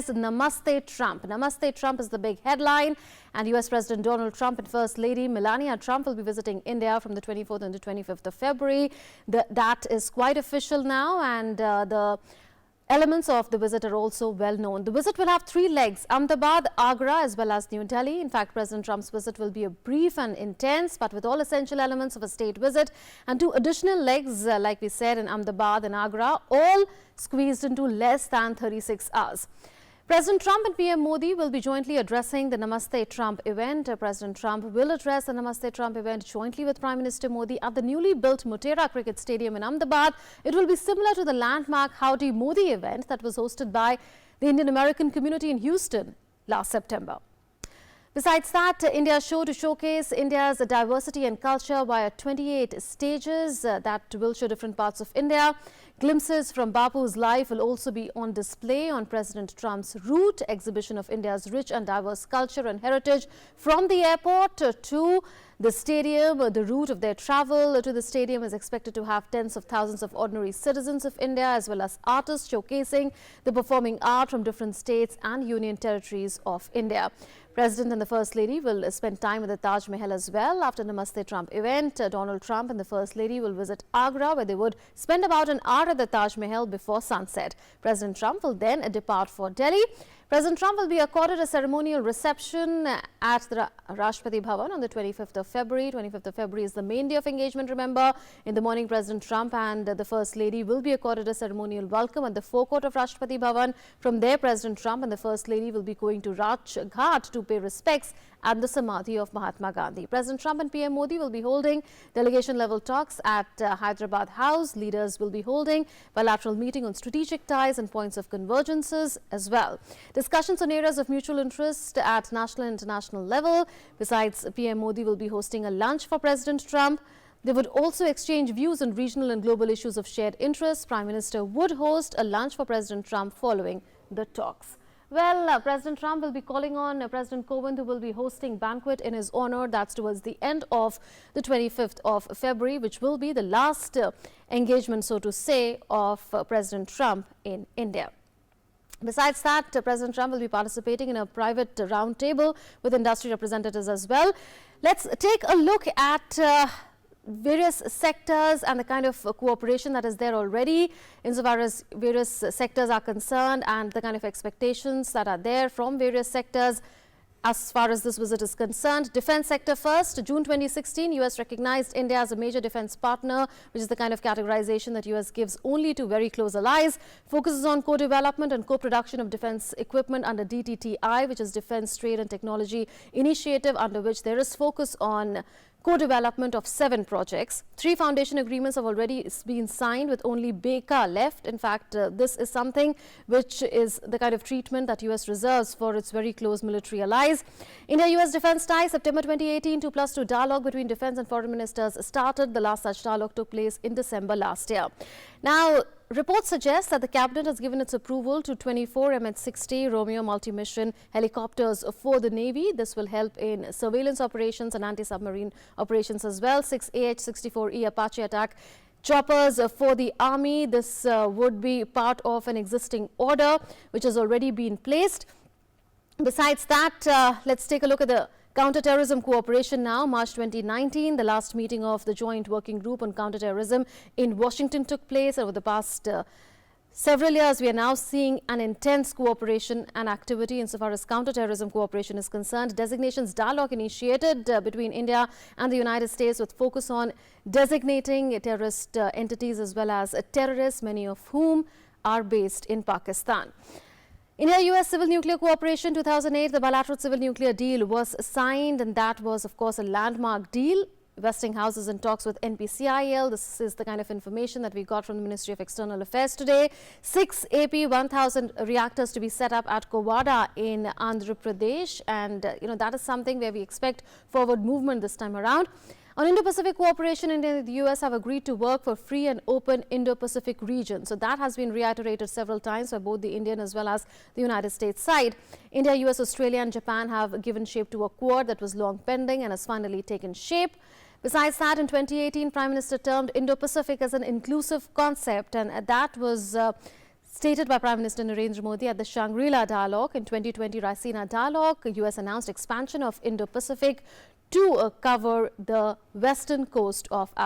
Namaste Trump. Namaste Trump is the big headline, and US President Donald Trump and First Lady Melania Trump will be visiting India from the 24th and the 25th of February. That is quite official now, and the elements of the visit are also well known. The visit will have three legs: Ahmedabad, Agra as well as New Delhi. In fact, President Trump's visit will be a brief and intense, but with all essential elements of a state visit, and two additional legs, like we said, in Ahmedabad and Agra, all squeezed into less than 36 hours. President Trump and PM Modi will be jointly addressing the Namaste Trump event. President Trump will address the Namaste Trump event jointly with Prime Minister Modi at the newly built Motera Cricket Stadium in Ahmedabad. It will be similar to the landmark Howdy Modi event that was hosted by the Indian American community in Houston last September. Besides that, India's show to showcase India's diversity and culture via 28 stages that will show different parts of India. Glimpses from Bapu's life will also be on display on President Trump's route, exhibition of India's rich and diverse culture and heritage from the airport to the stadium. The route of their travel to the stadium is expected to have tens of thousands of ordinary citizens of India as well as artists showcasing the performing art from different states and union territories of India. President and the First Lady will spend time at the Taj Mahal as well. After the Namaste Trump event, Donald Trump and the First Lady will visit Agra, where they would spend about an hour at the Taj Mahal before sunset. President Trump will then depart for Delhi. President Trump will be accorded a ceremonial reception at the Rashtrapati Bhavan on the 25th of February. 25th of February is the main day of engagement, remember. In the morning, President Trump and the First Lady will be accorded a ceremonial welcome at the forecourt of Rashtrapati Bhavan. From there, President Trump and the First Lady will be going to Raj Ghat to pay respects at the Samadhi of Mahatma Gandhi. President Trump and PM Modi will be holding delegation-level talks at Hyderabad House. Leaders will be holding bilateral meeting on strategic ties and points of convergences as well. Discussions on areas of mutual interest at national and international level. Besides, PM Modi will be hosting a lunch for President Trump. They would also exchange views on regional and global issues of shared interest. Prime Minister would host a lunch for President Trump following the talks. Well, President Trump will be calling on President Kovind, who will be hosting banquet in his honor. That's towards the end of the 25th of February, which will be the last engagement, so to say, of President Trump in India. Besides that, President Trump will be participating in a private roundtable with industry representatives as well. Let's take a look at various sectors and the kind of cooperation that is there already insofar as various sectors are concerned, and the kind of expectations that are there from various sectors as far as this visit is concerned. Defense sector first. June 2016, US recognized India as a major defense partner, which is the kind of categorization that US gives only to very close allies. Focuses on co-development and co-production of defense equipment under DTTI, which is Defense Trade and Technology Initiative, under which there is focus on co-development of 7 projects. 3 foundation agreements have already been signed with only Beka left. In fact, this is something which is the kind of treatment that US reserves for its very close military allies. India-US defense ties. September 2018, 2+2 dialogue between defense and foreign ministers started. The last such dialogue took place in December last year. Now, reports suggest that the cabinet has given its approval to 24 MH-60 Romeo multi-mission helicopters for the Navy. This will help in surveillance operations and anti-submarine operations as well. 6 AH-64E Apache attack choppers for the Army. This would be part of an existing order which has already been placed. Besides that, let's take a look at the counter-terrorism cooperation now. March 2019, the last meeting of the Joint Working Group on Counter-Terrorism in Washington took place. Over the past several years, we are now seeing an intense cooperation and activity insofar as counter-terrorism cooperation is concerned. Designations dialogue initiated between India and the United States with focus on designating terrorist entities as well as terrorists, many of whom are based in Pakistan. India-US civil nuclear cooperation 2008, the bilateral civil nuclear deal was signed, and that was, of course, a landmark deal. Westinghouse is in talks with NPCIL. This is the kind of information that we got from the Ministry of External Affairs today. 6 AP1000 reactors to be set up at Kovada in Andhra Pradesh, and that is something where we expect forward movement this time around. On Indo-Pacific cooperation, India and the US have agreed to work for free and open Indo-Pacific region. So that has been reiterated several times by both the Indian as well as the United States side. India, US, Australia and Japan have given shape to a quad that was long pending and has finally taken shape. Besides that, in 2018, Prime Minister termed Indo-Pacific as an inclusive concept, and that was stated by Prime Minister Narendra Modi at the Shangri-La Dialogue. In 2020 Raisina Dialogue, the US announced expansion of Indo-Pacific to cover the western coast of